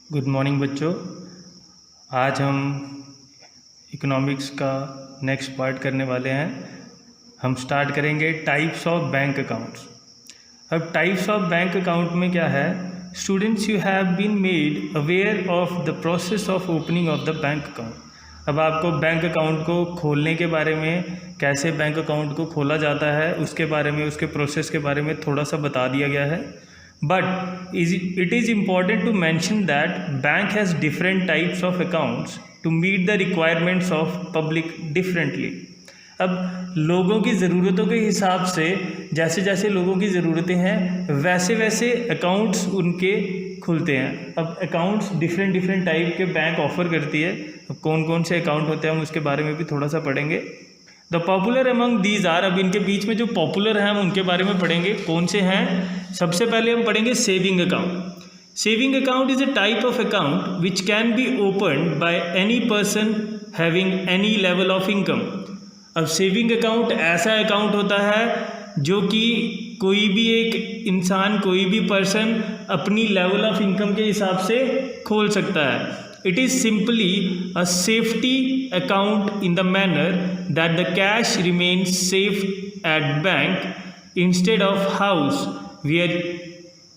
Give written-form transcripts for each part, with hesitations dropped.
Good morning बच्चों। आज हम इकोनॉमिक्स का नेक्स्ट पार्ट करने वाले हैं। हम स्टार्ट करेंगे टाइप्स ऑफ बैंक अकाउंट्स। अब टाइप्स ऑफ बैंक अकाउंट में क्या है, students you have been made aware of the process of opening of the bank account. अब आपको बैंक अकाउंट को खोलने के बारे में, कैसे बैंक अकाउंट को खोला जाता है उसके बारे में, उसके प्रोसेस के बारे में थोड़ा सा बता दिया गया है। But it is important to mention that bank has different types of accounts to meet the requirements of public differently. अब लोगों की ज़रूरतों के हिसाब से जैसे जैसे लोगों की ज़रूरतें हैं वैसे वैसे अकाउंट्स उनके खुलते हैं। अब अकाउंट्स डिफरेंट टाइप के बैंक ऑफ़र करती है। अब कौन कौन से अकाउंट होते हैं हम उसके बारे में भी थोड़ा सा पढ़ेंगे। The popular among these are, अब इनके बीच में जो पॉपुलर हैं हम उनके बारे में पढ़ेंगे। कौन से हैं? सबसे पहले हम पढ़ेंगे saving account. Saving account is a type of account which can be opened by any person having any level of income. अब सेविंग अकाउंट ऐसा अकाउंट होता है जो कि कोई भी एक इंसान, कोई भी पर्सन अपनी लेवल ऑफ इनकम के हिसाब से खोल सकता है। It is simply a safety account in the manner that the cash remains safe at bank instead of house where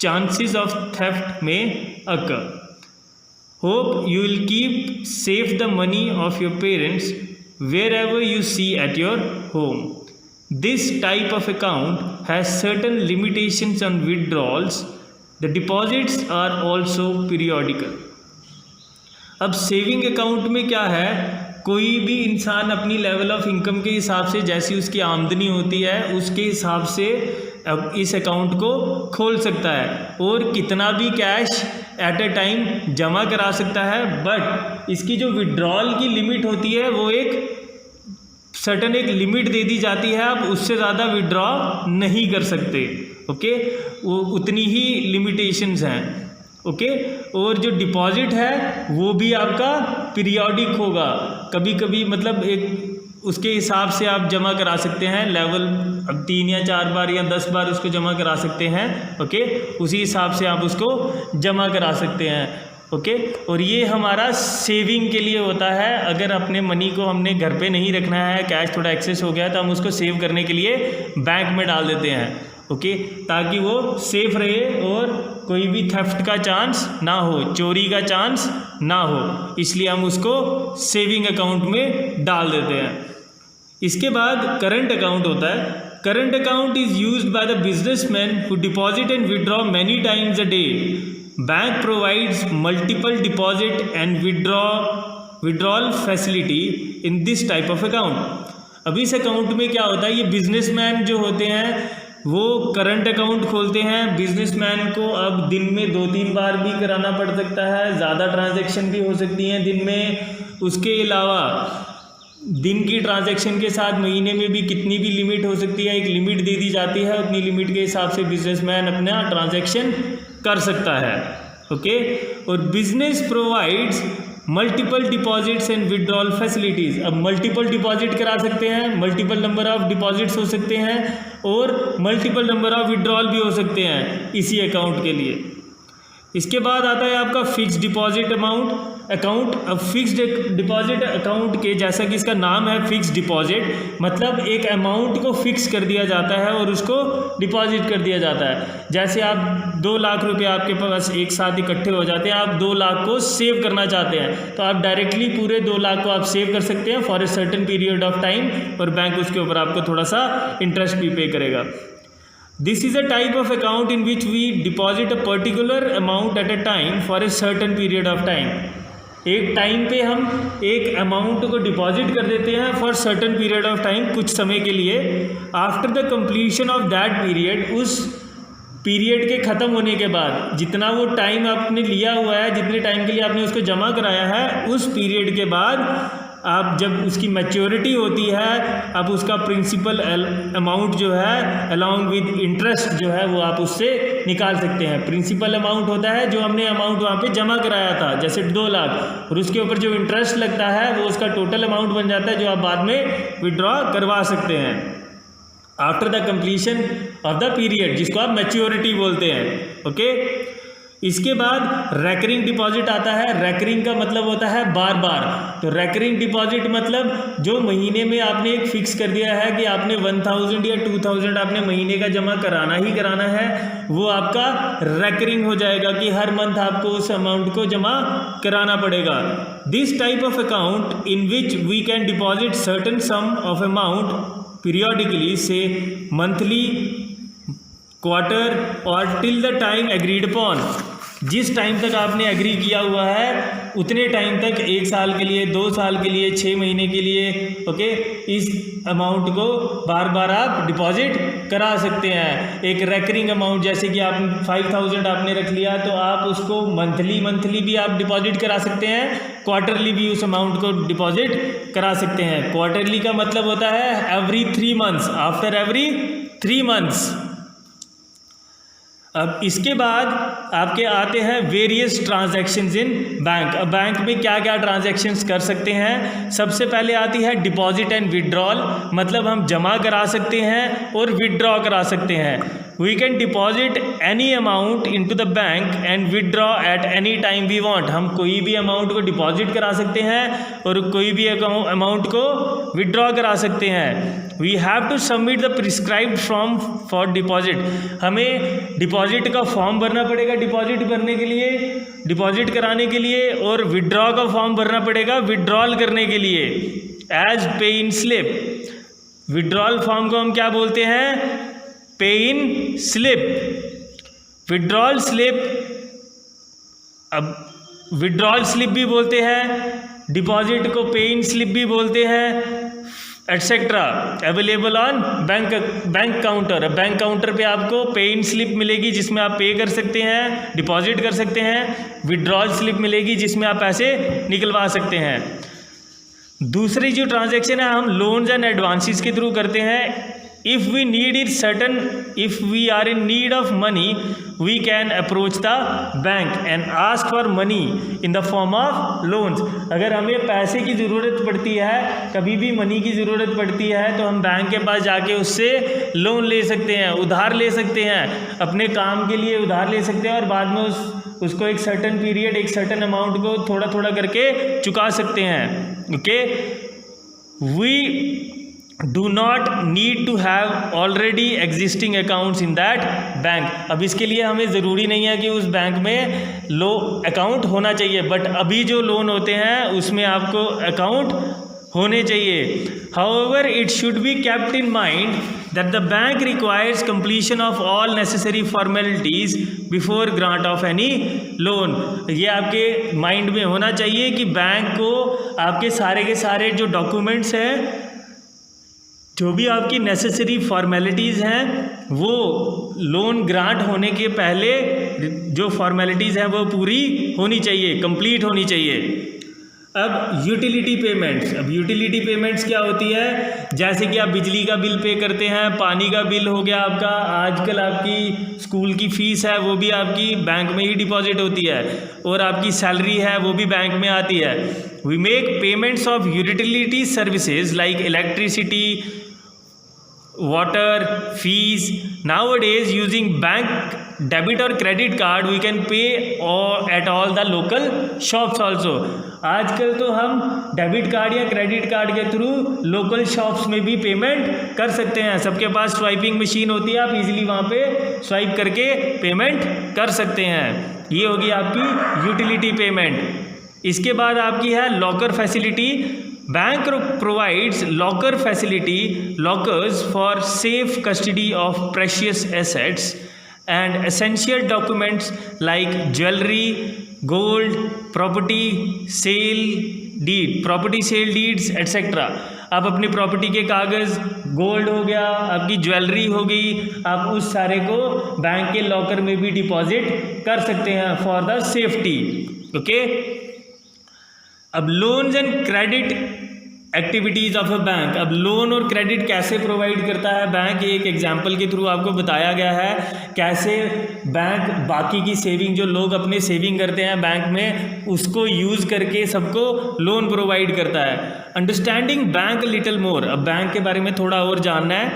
chances of theft may occur. Hope you will keep safe the money of your parents wherever you see at your home. This type of account has certain limitations on withdrawals. The deposits are also periodical. अब saving account में क्या है, कोई भी इंसान अपनी level of income के हिसाब से, जैसी उसकी आमदनी होती है उसके हिसाब से अब इस अकाउंट को खोल सकता है और कितना भी कैश एट ए टाइम जमा करा सकता है। बट इसकी जो विड्रॉल की लिमिट होती है वो एक सर्टन एक लिमिट दे दी जाती है, आप उससे ज़्यादा विड्रॉ नहीं कर सकते। ओके, वो उतनी ही लिमिटेशंस हैं। ओके, और जो डिपॉजिट है वो भी आपका पीरियोडिक होगा। कभी कभी मतलब एक उसके हिसाब से आप जमा करा सकते हैं लेवल, अब 3 या 4 बार या 10 बार उसको जमा करा सकते हैं। ओके, उसी हिसाब से आप उसको जमा करा सकते हैं। ओके, और ये हमारा सेविंग के लिए होता है। अगर अपने मनी को हमने घर पे नहीं रखना है, कैश थोड़ा एक्सेस हो गया तो हम उसको सेव करने के लिए बैंक में डाल देते हैं। ओके, ताकि वो सेफ रहे और कोई भी थेफ्ट का चांस ना हो, चोरी का चांस ना हो, इसलिए हम उसको सेविंग अकाउंट में डाल देते हैं। इसके बाद करंट अकाउंट होता है। Current account is used by the businessman who deposit and withdraw many times a day. Bank provides multiple deposit and withdrawal facility in this type of account. अब इस अकाउंट में क्या होता है, ये बिजनेसमैन जो होते हैं वो करंट अकाउंट खोलते हैं। बिजनेसमैन को अब दिन में 2-3 बार भी कराना पड़ सकता है, ज़्यादा ट्रांजैक्शन भी हो सकती हैं दिन में। उसके अलावा दिन की ट्रांजैक्शन के साथ महीने में भी कितनी भी लिमिट हो सकती है, एक लिमिट दे दी जाती है, उतनी लिमिट के हिसाब से बिजनेसमैन अपना ट्रांजैक्शन कर सकता है। ओके, और business provides multiple deposits and withdrawal facilities. अब मल्टीपल डिपॉजिट करा सकते हैं, मल्टीपल नंबर ऑफ डिपॉजिट्स हो सकते हैं और मल्टीपल नंबर ऑफ विड्रॉल भी हो सकते हैं इसी अकाउंट के लिए। इसके बाद आता है आपका फिक्स डिपॉजिट अकाउंट। अब फिक्स डिपॉजिट अकाउंट के जैसा कि इसका नाम है फिक्स डिपॉजिट, मतलब एक अमाउंट को फिक्स कर दिया जाता है और उसको डिपॉजिट कर दिया जाता है। जैसे आप 2 लाख रुपए आपके पास एक साथ इकट्ठे हो जाते हैं, आप 2 लाख को सेव करना चाहते हैं तो आप डायरेक्टली पूरे 2 लाख को आप सेव कर सकते हैं for a certain period of time, और बैंक उसके ऊपर आपको थोड़ा सा इंटरेस्ट भी पे करेगा। This is a type of account in which we deposit a particular amount at a time for a certain period of time. एक टाइम पे हम एक अमाउंट को डिपॉजिट कर देते हैं for certain period of time, कुछ समय के लिए। After the completion of that period, उस पीरियड के ख़त्म होने के बाद जितना वो टाइम आपने लिया हुआ है, जितने टाइम के लिए आपने उसको जमा कराया है, उस पीरियड के बाद आप जब उसकी मैच्योरिटी होती है, अब उसका प्रिंसिपल अमाउंट जो है अलॉन्ग विद इंटरेस्ट जो है वो आप उससे निकाल सकते हैं। प्रिंसिपल अमाउंट होता है जो हमने अमाउंट वहाँ पे जमा कराया था, जैसे 2 लाख, और उसके ऊपर जो इंटरेस्ट लगता है वो उसका टोटल अमाउंट बन जाता है जो आप बाद में विड्रॉ करवा सकते हैं after the completion of the period, जिसको आप मैच्योरिटी बोलते हैं। ओके, इसके बाद रेकरिंग डिपॉजिट आता है। रेकरिंग का मतलब होता है बार बार। तो रेकरिंग डिपॉजिट मतलब जो महीने में आपने एक फिक्स कर दिया है कि आपने 1000 या 2000 आपने महीने का जमा कराना ही कराना है, वो आपका रेकरिंग हो जाएगा कि हर मंथ आपको उस अमाउंट को जमा कराना पड़ेगा। This type of account in which we can deposit certain sum of amount periodically, say monthly, quarter और till the time agreed upon. जिस टाइम तक आपने एग्री किया हुआ है उतने टाइम तक, 1 साल के लिए, 2 साल के लिए, 6 महीने के लिए, ओके, इस अमाउंट को बार बार आप डिपॉजिट करा सकते हैं। एक रेकरिंग अमाउंट, जैसे कि आप 5000 आपने रख लिया तो आप उसको मंथली भी आप डिपॉजिट करा सकते हैं, क्वार्टरली भी उस अमाउंट को डिपॉजिट करा सकते हैं। क्वार्टरली का मतलब होता है every 3 months, after every 3 months. अब इसके बाद आपके आते हैं वेरियस ट्रांजैक्शंस इन बैंक। अब बैंक में क्या क्या ट्रांजैक्शंस कर सकते हैं। सबसे पहले आती है डिपॉजिट एंड विड्रॉल, मतलब हम जमा करा सकते हैं और विड्रॉ करा सकते हैं। We can deposit any amount into the bank and withdraw at any time we want. हम कोई भी अमाउंट को डिपॉजिट करा सकते हैं और कोई भी अमाउंट को विड्रॉ करा सकते हैं। We have to submit the prescribed form for deposit. हमें डिपॉजिट का फॉर्म भरना पड़ेगा डिपॉजिट भरने के लिए, डिपॉजिट कराने के लिए, और विड्रॉ का फॉर्म भरना पड़ेगा विड्रॉल करने के लिए, एज पे इन स्लिप। विड्रॉल फॉर्म को हम क्या बोलते हैं, पे इन स्लिप। विड्रॉल स्लिप, अब विड्रॉल स्लिप भी बोलते हैं, डिपॉजिट को पे इन स्लिप भी बोलते हैं, etcetera, available on bank counter. Bank counter पे आपको पे इन स्लिप मिलेगी जिसमें आप पे कर सकते हैं, डिपॉजिट कर सकते हैं। विड्रॉल स्लिप मिलेगी जिसमें आप पैसे निकलवा सकते हैं। दूसरी जो ट्रांजैक्शन है हम लोन्स एंड एडवांसेस के थ्रू करते हैं। if we need it certain, if we are in need of money, we can approach the bank and ask for money in the form of loans। अगर हमें पैसे की ज़रूरत पड़ती है, कभी भी मनी की ज़रूरत पड़ती है, तो हम बैंक के पास जाके उससे लोन ले सकते हैं, उधार ले सकते हैं, अपने काम के लिए उधार ले सकते हैं और बाद में उसको एक सर्टन पीरियड, एक सर्टन अमाउंट को थोड़ा थोड़ा करके चुका सकते हैं। Okay, we do not need to have already existing accounts in that bank। अब इसके लिए हमें ज़रूरी नहीं है कि उस बैंक में अकाउंट होना चाहिए, बट अभी जो लोन होते हैं उसमें आपको अकाउंट होने चाहिए। However, it should be kept in mind that the bank requires completion of all necessary formalities before grant of any loan। ये आपके माइंड में होना चाहिए कि बैंक को आपके सारे के सारे जो डॉक्यूमेंट्स हैं, जो भी आपकी नेसेसरी फॉर्मेलिटीज़ हैं, वो लोन ग्रांट होने के पहले जो फॉर्मेलिटीज़ हैं वो पूरी होनी चाहिए, कंप्लीट होनी चाहिए। अब यूटिलिटी पेमेंट्स। अब यूटिलिटी पेमेंट्स क्या होती है, जैसे कि आप बिजली का बिल पे करते हैं, पानी का बिल हो गया आपका, आजकल आपकी स्कूल की फ़ीस है वो भी आपकी बैंक में ही डिपॉजिट होती है, और आपकी सैलरी है वो भी बैंक में आती है। We make payments of utility services like electricity, water, fees। Nowadays using bank debit or credit card we can pay at all the local shops also। आजकल तो हम डेबिट कार्ड या क्रेडिट कार्ड के through local shops में भी payment कर सकते हैं। सबके पास स्वाइपिंग मशीन होती है, आप इजीली वहाँ पे स्वाइप करके पेमेंट कर सकते हैं। ये होगी आपकी यूटिलिटी पेमेंट। इसके बाद आपकी है locker facility. Bank provides locker facility, lockers for safe custody of precious assets and essential documents like jewelry, gold, property sale deeds etc। आप अपनी प्रॉपर्टी के कागज़, गोल्ड हो गया, आपकी ज्वेलरी हो गई, आप उस सारे को बैंक के लॉकर में भी डिपॉजिट कर सकते हैं फॉर द सेफ्टी। ओके, अब loans and credit activities of a bank. अब लोन और क्रेडिट कैसे प्रोवाइड करता है बैंक, एक एग्जांपल के थ्रू आपको बताया गया है कैसे बैंक बाकी की सेविंग, जो लोग अपने सेविंग करते हैं बैंक में, उसको यूज़ करके सबको लोन प्रोवाइड करता है। Understanding bank little more. अब बैंक के बारे में थोड़ा और जानना है।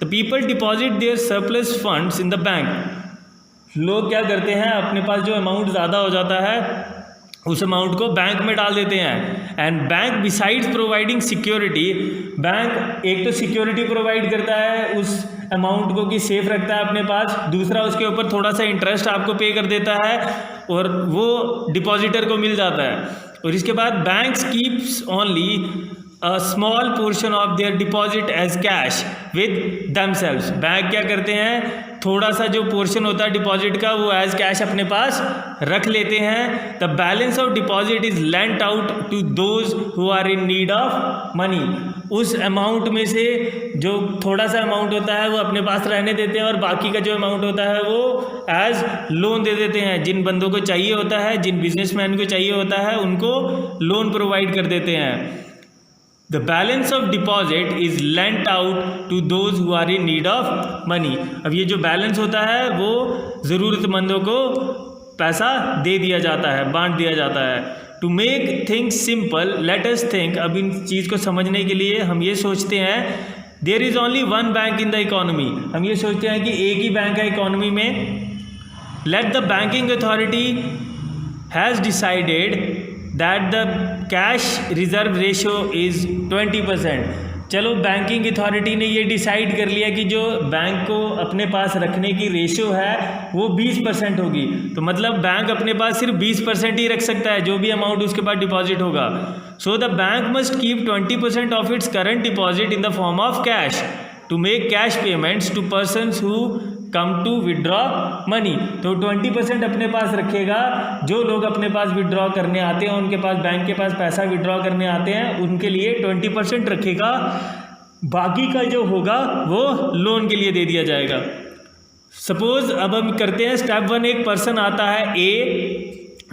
The people deposit their surplus funds in the bank लोग क्या करते हैं, अपने पास जो अमाउंट ज़्यादा हो जाता है उस अमाउंट को बैंक में डाल देते हैं। And bank besides providing security, bank एक तो सिक्योरिटी प्रोवाइड करता है उस अमाउंट को कि सेफ रखता है अपने पास, दूसरा उसके ऊपर थोड़ा सा इंटरेस्ट आपको पे कर देता है और वो डिपॉजिटर को मिल जाता है। और इसके बाद banks keeps only a small portion of their deposit as cash with themselves, bank क्या करते हैं, थोड़ा सा जो पोर्शन होता है डिपॉजिट का वो एज कैश अपने पास रख लेते हैं। The balance of deposit is lent out to those who are in need of money, उस अमाउंट में से जो थोड़ा सा अमाउंट होता है वो अपने पास रहने देते हैं और बाकी का जो अमाउंट होता है वो एज लोन दे देते हैं। जिन बंदों को चाहिए होता है, जिन बिजनेसमैन को चाहिए होता है, उनको लोन प्रोवाइड कर देते हैं। The balance of deposit is lent out to those who are in need of money, अब ये जो बैलेंस होता है वो ज़रूरतमंदों को पैसा दे दिया जाता है, बांट दिया जाता है। To make things simple let us think, अब इन चीज़ को समझने के लिए हम ये सोचते हैं, there is only one bank in the economy, हम ये सोचते हैं कि एक ही बैंक है इकोनॉमी में। Let the banking authority has decided that the cash reserve ratio is 20%, चलो बैंकिंग अथॉरिटी ने ये डिसाइड कर लिया कि जो बैंक को अपने पास रखने की रेशो है वो 20% होगी, तो मतलब बैंक अपने पास सिर्फ 20% ही रख सकता है जो भी अमाउंट उसके पास डिपॉजिट होगा। So the bank must keep 20% of its current deposit in the form of cash to make cash payments to persons who come to withdraw money, तो 20% अपने पास रखेगा, जो लोग अपने पास विड्रॉ करने आते हैं, उनके पास बैंक के पास पैसा विड्रॉ करने आते हैं, उनके लिए 20% रखेगा, बाकी का जो होगा वो लोन के लिए दे दिया जाएगा। सपोज अब हम करते हैं स्टेप 1, एक पर्सन आता है ए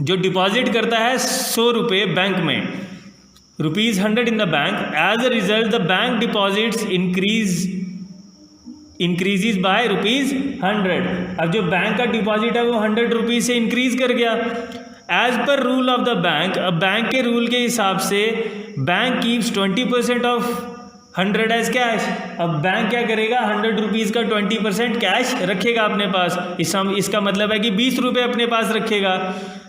जो डिपॉजिट करता है 100 रुपये बैंक में, ₹100 in the bank, as a result the bank deposits increases by ₹100। अब जो बैंक का डिपॉजिट है वो 100 रुपीज़ से इंक्रीज कर गया। As per rule of the bank, अब बैंक के रूल के हिसाब से bank keeps 20% of 100 as cash, अब बैंक क्या करेगा, 100 रुपीज़ का 20% कैश रखेगा अपने पास, इसका मतलब है कि 20 रुपये अपने पास रखेगा।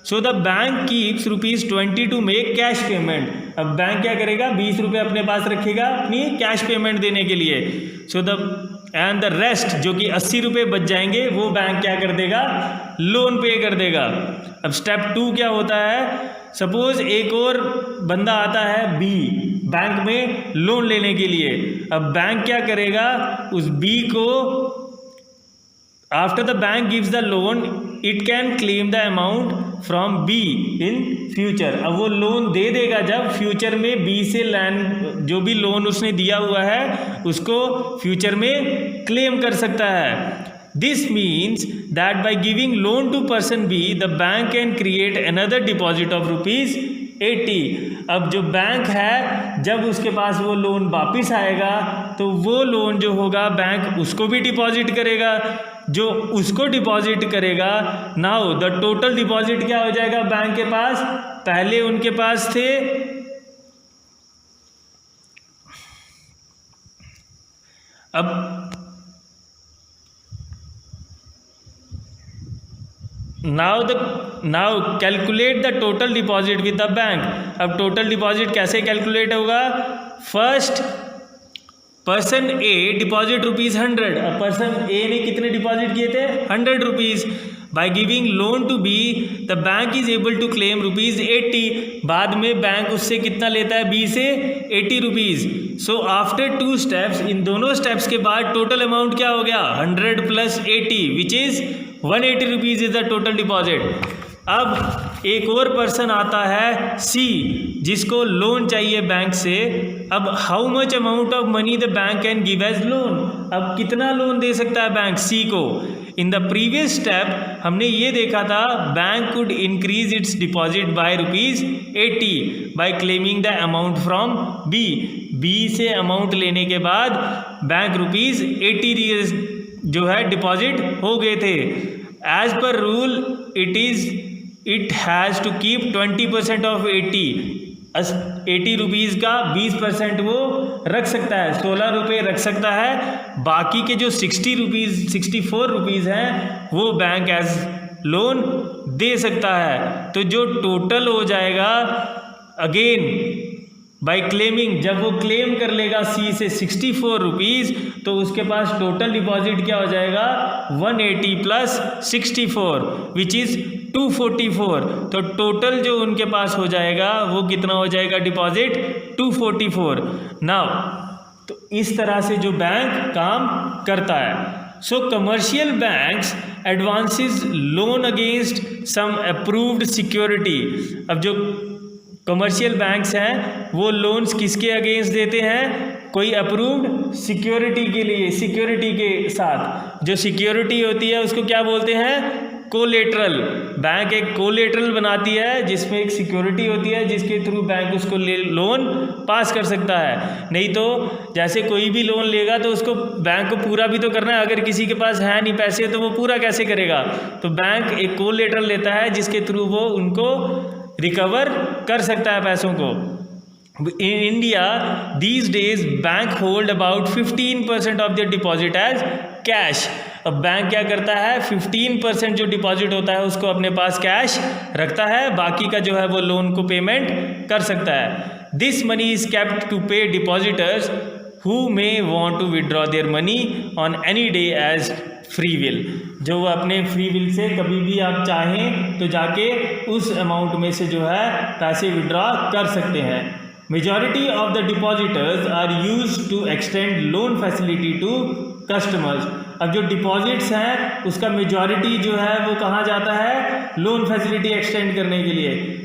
So the bank keeps ₹20 to make cash payment, अब बैंक क्या करेगा, 20 रुपये अपने पास रखेगा अपनी कैश पेमेंट देने के लिए। So the end the rest जो कि 80 रुपये बच जाएंगे वो बैंक क्या कर देगा, लोन पे कर देगा। अब स्टेप 2 क्या होता है, सपोज एक और बंदा आता है बी बैंक में लोन लेने के लिए, अब बैंक क्या करेगा, उस बी को after the bank gives the loan it can claim the amount from be in future, अब वो लोन दे देगा जब फ्यूचर में बी से लैंड जो भी लोन उसने दिया हुआ है उसको फ्यूचर में क्लेम कर सकता है। This means that by giving loan to person B the bank can create another deposit of ₹80। अब जो बैंक है जब उसके पास वो लोन वापिस आएगा तो वो लोन जो होगा बैंक उसको भी डिपॉजिट करेगा, जो उसको डिपॉजिट करेगा नाउ द टोटल डिपॉजिट क्या हो जाएगा बैंक के पास, पहले उनके पास थे अब now calculate the total deposit with the bank. अब टोटल डिपॉजिट कैसे कैलकुलेट होगा, फर्स्ट पर्सन ए डिपॉजिट ₹100, अब पर्सन ए ने कितने डिपॉजिट किए थे, 100 rupees. By giving loan to B the bank is able to claim ₹80, बाद में बैंक उससे कितना लेता है, बी से 80 रुपीज़। सो आफ्टर 2 स्टेप्स, इन दोनों स्टेप्स के बाद टोटल अमाउंट क्या हो गया, 100 + 80 which is 180 rupees is the total deposit. अब एक और पर्सन आता है सी जिसको लोन चाहिए बैंक से, अब how much amount of money the bank can give as loan, अब कितना लोन दे सकता है बैंक सी को। इन द प्रीवियस स्टेप हमने ये देखा था bank could increase its deposit by ₹80 by claiming the amount from B से अमाउंट लेने के बाद बैंक ₹80 जो है डिपॉजिट हो गए थे। As per rule it has to keep 20% of 80, 80 rupees का 20% वो रख सकता है, 16 रुपये रख सकता है। बाकी के जो 64 रुपीज़ हैं वो बैंक एज लोन दे सकता है। तो जो टोटल हो जाएगा अगेन बाय क्लेमिंग, जब वो क्लेम कर लेगा सी से 64 रुपीज़, तो उसके पास टोटल डिपॉजिट क्या हो जाएगा 180 प्लस 64 विच इज़ 244। तो टोटल जो उनके पास हो जाएगा वो कितना हो जाएगा डिपॉजिट 244। नाउ तो इस तरह से जो बैंक काम करता है। So commercial banks advances loan against some approved security. अब जो कमर्शियल बैंक्स हैं वो लोन्स किसके अगेंस्ट देते हैं, कोई अप्रूव्ड सिक्योरिटी के लिए, सिक्योरिटी के साथ। जो सिक्योरिटी होती है उसको क्या बोलते हैं, कोलेटरल। बैंक एक कोलेटरल बनाती है जिसमें एक सिक्योरिटी होती है जिसके थ्रू बैंक उसको लोन पास कर सकता है। नहीं तो जैसे कोई भी लोन लेगा तो उसको बैंक को पूरा भी तो करना है, अगर किसी के पास है नहीं पैसे तो वो पूरा कैसे करेगा। तो बैंक एक कोलेटरल लेता है जिसके थ्रू वो उनको रिकवर कर सकता है पैसों को। In India these days bank hold about 15% of their deposit as cash। अब बैंक क्या करता है 15% जो डिपॉजिट होता है उसको अपने पास कैश रखता है, बाकी का जो है वो लोन को पेमेंट कर सकता है। This money is kept to pay depositors who may want to withdraw their money on any day as free will. जो वो अपने फ्री विल से कभी भी आप चाहें तो जाके उस अमाउंट में से जो है पैसे विड्रॉ कर सकते हैं। Majority of the depositors are used to extend loan facility to customers. अब जो डिपॉजिट्स हैं उसका मेजॉरिटी जो है वो कहाँ जाता है, लोन फैसिलिटी एक्सटेंड करने के लिए।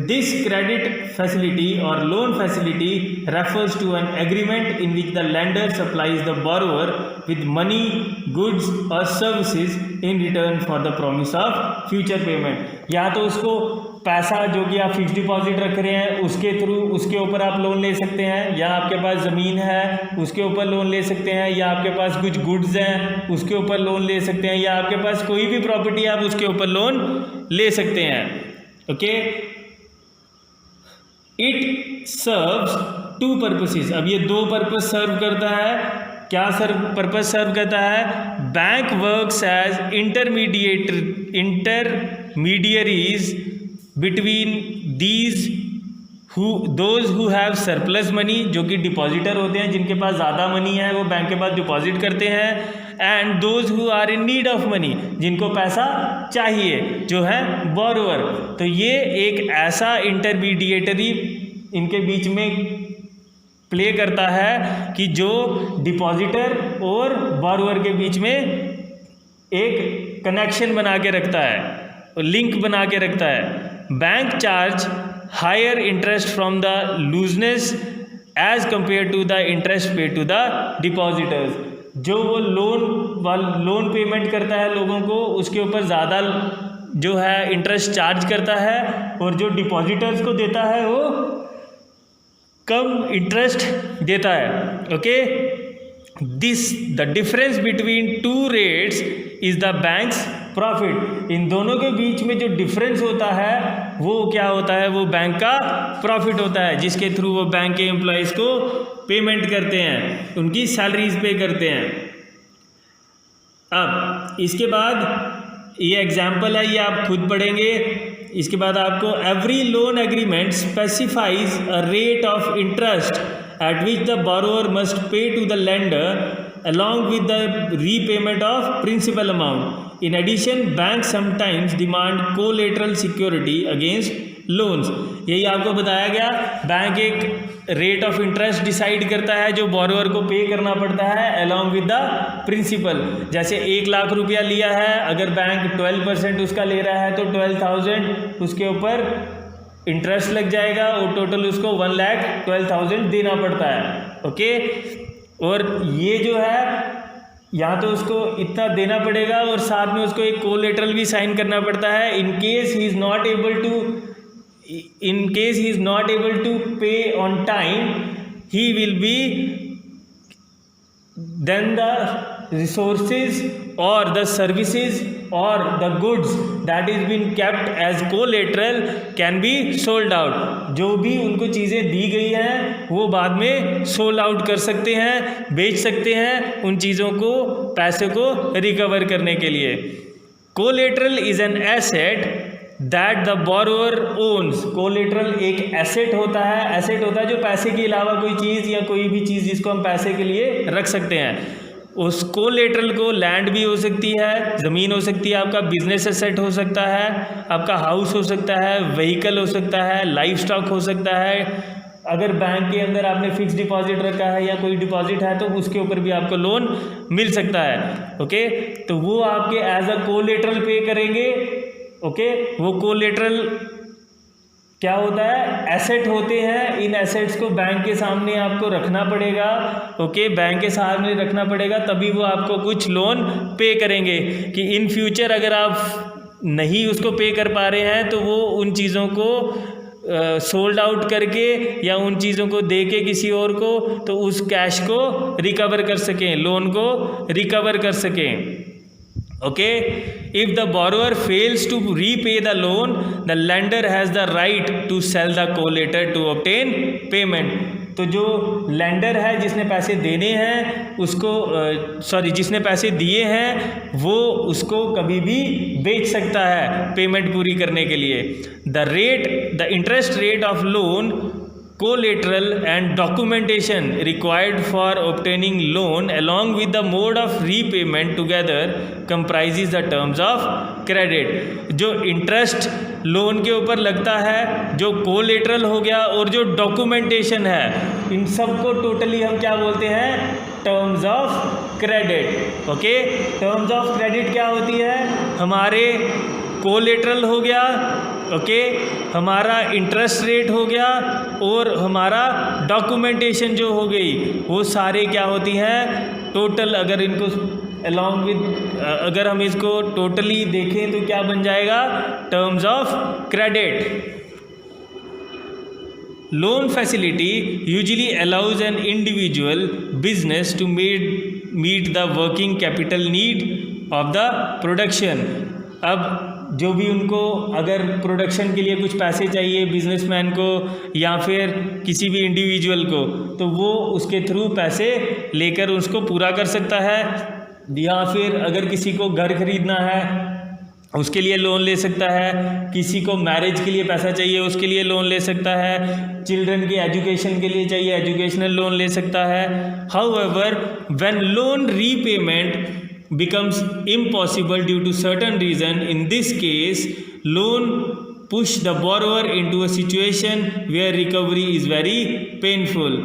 दिस क्रेडिट फैसिलिटी और loan facility refers to an agreement in which the lender supplies the borrower with money, goods और services in return for the promise of future payment. या तो उसको पैसा जो कि आप फिक्स डिपॉजिट रख रहे हैं उसके थ्रू उसके ऊपर आप लोन ले सकते हैं, या आपके पास ज़मीन है उसके ऊपर लोन ले सकते हैं, या आपके पास कुछ गुड्स हैं उसके ऊपर लोन ले सकते हैं, या आपके पास कोई भी प्रॉपर्टी है आप उसके ऊपर लोन ले सकते हैं। Okay, it serves to purposes. अब ये दो पर्पस सर्व करता है। क्या पर्पस सर्व करता है, bank works as intermediaries between those who have surplus money, जो कि डिपॉजिटर होते हैं जिनके पास ज़्यादा मनी है वो बैंक के पास डिपॉजिट करते हैं, and those who are in need of money, जिनको पैसा चाहिए जो है बोरोवर। तो ये एक ऐसा इंटरमीडिएटरी इनके बीच में प्ले करता है कि जो डिपॉजिटर और बोरोवर के बीच में एक कनेक्शन बना के रखता है, लिंक बना के रखता है। Bank charge higher interest from the looseness as compare to the interest pay to the depositors. जो वो लोन पेमेंट करता है लोगों को उसके ऊपर ज़्यादा जो है इंटरेस्ट चार्ज करता है, और जो डिपॉजिटर्स को देता है वो कम इंटरेस्ट देता है। Okay, the difference between two rates is the bank's profit. इन दोनों के बीच में जो डिफरेंस होता है वो क्या होता है, वो बैंक का प्रॉफिट होता है, जिसके थ्रू वो बैंक के एम्प्लॉयज़ को पेमेंट करते हैं, उनकी सैलरीज पे करते हैं। अब इसके बाद ये एग्जाम्पल है, ये आप खुद पढ़ेंगे। इसके बाद आपको every loan agreement specifies a rate of interest at which the borrower must pay to the lender along with the repayment of principal amount. In addition, banks sometimes demand collateral security against loans. यही आपको बताया गया, bank एक rate of interest decide करता है जो borrower को पे करना पड़ता है along with the principal। जैसे 1 लाख रुपया लिया है, अगर बैंक 12% उसका ले रहा है तो 12,000 उसके ऊपर इंटरेस्ट लग जाएगा और टोटल उसको 1,12,000 देना पड़ता है। ओके, और ये जो है यहाँ तो उसको इतना देना पड़ेगा और साथ में उसको एक कोलेटरल भी साइन करना पड़ता है। In case he is not able to pay on time, he will be then the resources और the services or the goods that is been kept as collateral can be sold out. जो भी उनको चीज़ें दी गई हैं वो बाद में सोल्ड आउट कर सकते हैं, बेच सकते हैं उन चीज़ों को, पैसे को रिकवर करने के लिए. Collateral is an asset that the borrower owns. Collateral एक एसेट होता है, एसेट होता है जो पैसे के अलावा कोई चीज़ या कोई भी चीज़ जिसको हम पैसे के लिए रख सकते हैं. उस कोलेटरल को लैंड भी हो सकती है, ज़मीन हो सकती है, आपका बिजनेस एसेट हो सकता है, आपका हाउस हो सकता है, व्हीकल हो सकता है, लाइफ स्टॉक हो सकता है. अगर बैंक के अंदर आपने फिक्स डिपॉजिट रखा है या कोई डिपॉजिट है तो उसके ऊपर भी आपको लोन मिल सकता है. ओके, तो वो आपके एज अ कोलेटरल पे करेंगे. ओके, वो कोलेटरल क्या होता है, एसेट होते हैं. इन एसेट्स को बैंक के सामने आपको रखना पड़ेगा. ओके, बैंक के सामने रखना पड़ेगा तभी वो आपको कुछ लोन पे करेंगे कि इन फ्यूचर अगर आप नहीं उसको पे कर पा रहे हैं तो वो उन चीज़ों को सोल्ड आउट करके या उन चीज़ों को दे के किसी और को तो उस कैश को रिकवर कर सकें, लोन को रिकवर कर सकें. Okay, if the borrower fails to repay the loan, the lender has the right to sell the collateral to obtain payment. तो जो लेंडर है जिसने पैसे देने हैं उसको जिसने पैसे दिए हैं वो उसको कभी भी बेच सकता है पेमेंट पूरी करने के लिए. The interest rate of loan, collateral and documentation required for obtaining loan along with the mode of repayment together comprises the terms of credit. जो इंटरेस्ट लोन के ऊपर लगता है, जो कोलेटरल हो गया और जो डॉक्यूमेंटेशन है, इन सब को टोटली हम क्या बोलते हैं, terms of credit. Okay, terms of credit क्या होती है, हमारे कोलेटरल हो गया, ओके, हमारा इंटरेस्ट रेट हो गया और हमारा डॉक्यूमेंटेशन जो हो गई, वो सारे क्या होती हैं टोटल. अगर इनको अलॉन्ग विद अगर हम इसको टोटली देखें तो क्या बन जाएगा, terms of credit. Loan facility usually allows an individual business to meet the working capital need of the production. अब जो भी उनको अगर प्रोडक्शन के लिए कुछ पैसे चाहिए बिजनेसमैन को या फिर किसी भी इंडिविजुअल को, तो वो उसके थ्रू पैसे लेकर उसको पूरा कर सकता है. या फिर अगर किसी को घर खरीदना है उसके लिए लोन ले सकता है, किसी को मैरिज के लिए पैसा चाहिए उसके लिए लोन ले सकता है, चिल्ड्रन की एजुकेशन के लिए चाहिए एजुकेशनल लोन ले सकता है. However when loan repayment becomes impossible due to certain reason, in this case loan push the borrower into a situation where recovery is very painful.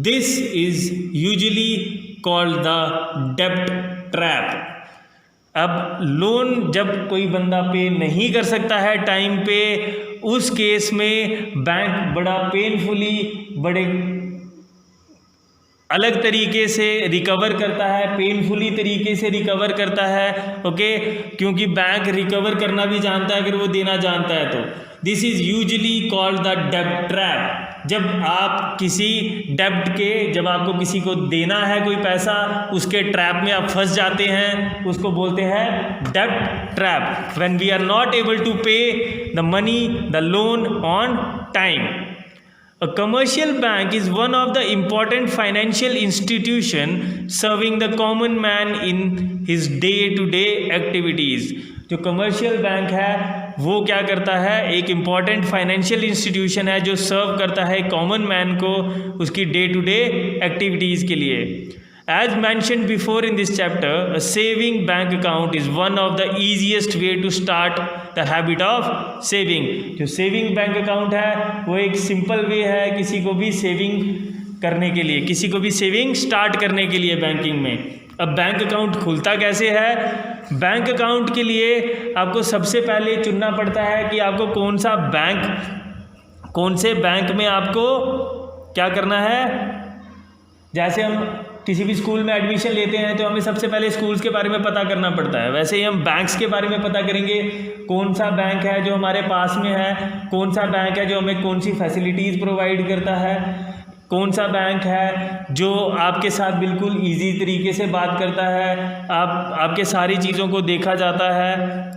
This is usually called the debt trap. अब loan जब कोई बंदा पे नहीं कर सकता है time पे, उस केस में बैंक बड़ा पेनफुली, बड़े अलग तरीके से रिकवर करता है, पेनफुली तरीके से रिकवर करता है. ओके, क्योंकि बैंक रिकवर करना भी जानता है अगर वो देना जानता है तो. This is usually called the डेब्ट ट्रैप. जब आप किसी डेब्ट के, जब आपको किसी को देना है कोई पैसा, उसके ट्रैप में आप फंस जाते हैं, उसको बोलते हैं डेब्ट trap. When we are not able to pay the money, the loan on time. A commercial bank is one of the important financial institution serving the common man in his day-to-day activities. जो commercial bank है वो क्या करता है, एक important financial institution है जो सर्व करता है कॉमन मैन को उसकी डे टू डे एक्टिविटीज़ के लिए. As mentioned before in this chapter, a saving bank account is one of the easiest way to start the habit of saving. जो saving bank account है वो एक simple way है किसी को भी सेविंग करने के लिए, किसी को भी सेविंग स्टार्ट करने के लिए बैंकिंग में. अब बैंक अकाउंट खुलता कैसे है, बैंक अकाउंट के लिए आपको सबसे पहले चुनना पड़ता है कि आपको कौन सा बैंक, कौन से बैंक में आपको क्या करना है. जैसे हम किसी भी स्कूल में एडमिशन लेते हैं तो हमें सबसे पहले स्कूल्स के बारे में पता करना पड़ता है, वैसे ही हम बैंक्स के बारे में पता करेंगे. कौन सा बैंक है जो हमारे पास में है, कौन सा बैंक है जो हमें कौन सी फैसिलिटीज़ प्रोवाइड करता है, कौन सा बैंक है जो आपके साथ बिल्कुल इजी तरीके से बात करता है, आपके सारी चीज़ों को देखा जाता है।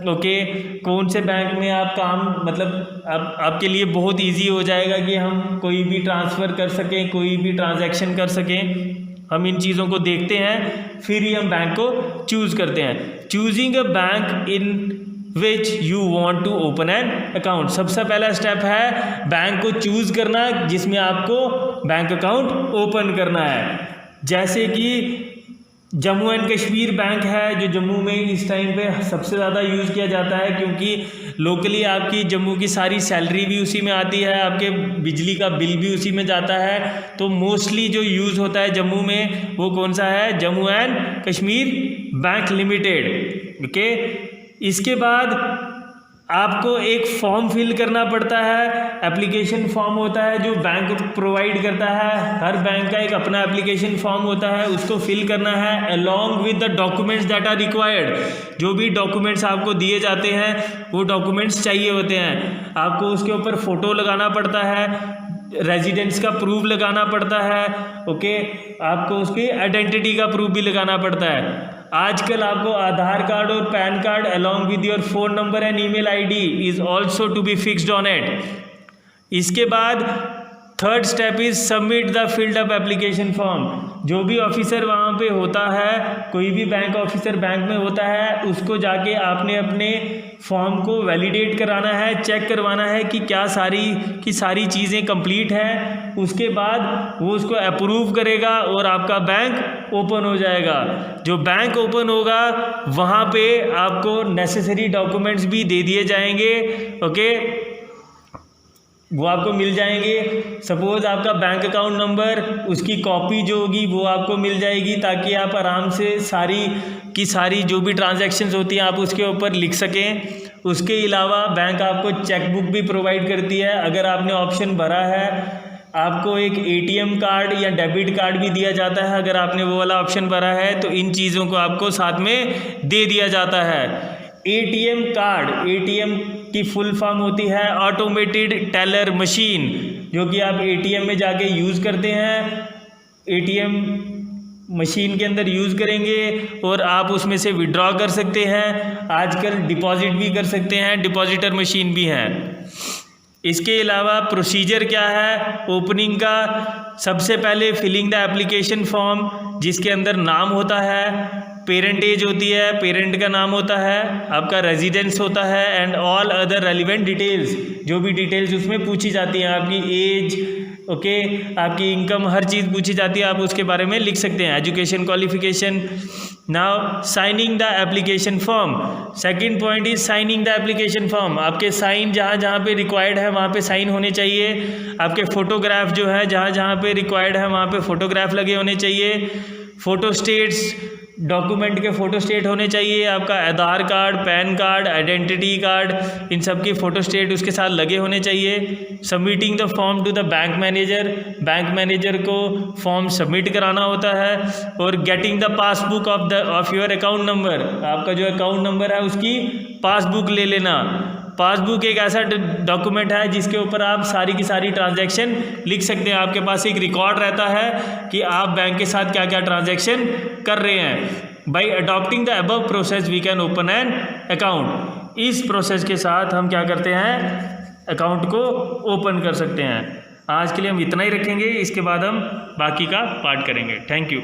ओके, कौन से बैंक में आप काम मतलब आपके लिए बहुत इजी हो जाएगा कि हम कोई भी ट्रांसफ़र कर सकें, कोई भी ट्रांजैक्शन कर सकें। हम इन चीज़ों को देखते हैं, फिर ही हम बैंक को चूज़ करते हैं। Choosing a bank in which you want to open an account, सबसे पहला स्टेप है बैंक को चूज़ करना जिसमें आपको बैंक अकाउंट ओपन करना है। जैसे कि जम्मू एंड कश्मीर बैंक है जो जम्मू में इस टाइम पे सबसे ज़्यादा यूज़ किया जाता है, क्योंकि लोकली आपकी जम्मू की सारी सैलरी भी उसी में आती है, आपके बिजली का बिल भी उसी में जाता है। तो मोस्टली जो यूज़ होता है जम्मू में वो कौन सा है, Jammu and Kashmir bank limited. Okay, इसके बाद आपको एक फॉर्म फिल करना पड़ता है, एप्लीकेशन फॉर्म होता है जो बैंक प्रोवाइड करता है। हर बैंक का एक अपना एप्लीकेशन फॉर्म होता है, उसको फिल करना है along with the documents that are required. जो भी डॉक्यूमेंट्स आपको दिए जाते हैं वो डॉक्यूमेंट्स चाहिए होते हैं। आपको उसके ऊपर फ़ोटो लगाना पड़ता है, रेजिडेंस का प्रूफ लगाना पड़ता है। ओके, आपको उसकी आइडेंटिटी का प्रूफ भी लगाना पड़ता है। आजकल आपको आधार कार्ड और PAN card along with your phone number and email ID is also to be fixed on it. इसके बाद third step is submit the filled up application form. जो भी ऑफिसर वहाँ पे होता है, कोई भी बैंक ऑफिसर बैंक में होता है, उसको जाके आपने अपने फॉर्म को वैलिडेट कराना है, चेक करवाना है कि क्या सारी चीज़ें कंप्लीट हैं। उसके बाद वो उसको अप्रूव करेगा और आपका बैंक ओपन हो जाएगा। जो बैंक ओपन होगा वहाँ पे आपको नेसेसरी डॉक्यूमेंट्स भी दे दिए जाएंगे। ओके, वो आपको मिल जाएंगे। सपोज़ आपका बैंक अकाउंट नंबर, उसकी कॉपी जो होगी वो आपको मिल जाएगी, ताकि आप आराम से सारी जो भी ट्रांजैक्शंस होती हैं आप उसके ऊपर लिख सकें। उसके अलावा बैंक आपको चेक बुक भी प्रोवाइड करती है। अगर आपने ऑप्शन भरा है, आपको एक ATM कार्ड या डेबिट कार्ड भी दिया जाता है। अगर आपने वो वाला ऑप्शन भरा है तो इन चीज़ों को आपको साथ में दे दिया जाता है। ATM कार्ड, ATM की फुल फॉर्म होती है ऑटोमेटेड टेलर मशीन, जो कि आप ATM में जाके यूज़ करते हैं। ATM मशीन के अंदर यूज़ करेंगे और आप उसमें से विड्रॉ कर सकते हैं। आजकल डिपॉजिट भी कर सकते हैं, डिपॉजिटर मशीन भी हैं। इसके अलावा प्रोसीजर क्या है ओपनिंग का, सबसे पहले फिलिंग द एप्लीकेशन फॉर्म, जिसके अंदर नाम होता है, पेरेंट एज होती है, पेरेंट का नाम होता है, आपका रेजिडेंस होता है and all other relevant details, जो भी डिटेल्स उसमें पूछी जाती हैं, आपकी एज, ओके, आपकी इनकम, हर चीज़ पूछी जाती है, आप उसके बारे में लिख सकते हैं, education qualification. Now signing the application form, second point is signing the application form. आपके साइन जहाँ जहाँ पे रिक्वायर्ड है वहाँ पे साइन होने चाहिए। आपके फ़ोटोग्राफ जो है जहाँ जहाँ पे रिक्वायर्ड है वहाँ पे फ़ोटोग्राफ लगे होने चाहिए। फ़ोटो स्टेट्स, डॉक्यूमेंट के फ़ोटो स्टेट होने चाहिए। आपका Aadhaar card, PAN card, identity card, इन सब की फ़ोटो स्टेट उसके साथ लगे होने चाहिए। Submitting the form to the bank manager, bank manager को फॉर्म सबमिट कराना होता है। और getting the passbook of your account number, आपका जो अकाउंट नंबर है उसकी पासबुक ले लेना। पासबुक एक ऐसा डॉक्यूमेंट है जिसके ऊपर आप सारी की सारी ट्रांजैक्शन लिख सकते हैं। आपके पास एक रिकॉर्ड रहता है कि आप बैंक के साथ क्या क्या ट्रांजैक्शन कर रहे हैं। By adopting the above process we can open an account. इस प्रोसेस के साथ हम क्या करते हैं, अकाउंट को ओपन कर सकते हैं। आज के लिए हम इतना ही रखेंगे, इसके बाद हम बाकी का पार्ट करेंगे। Thank you.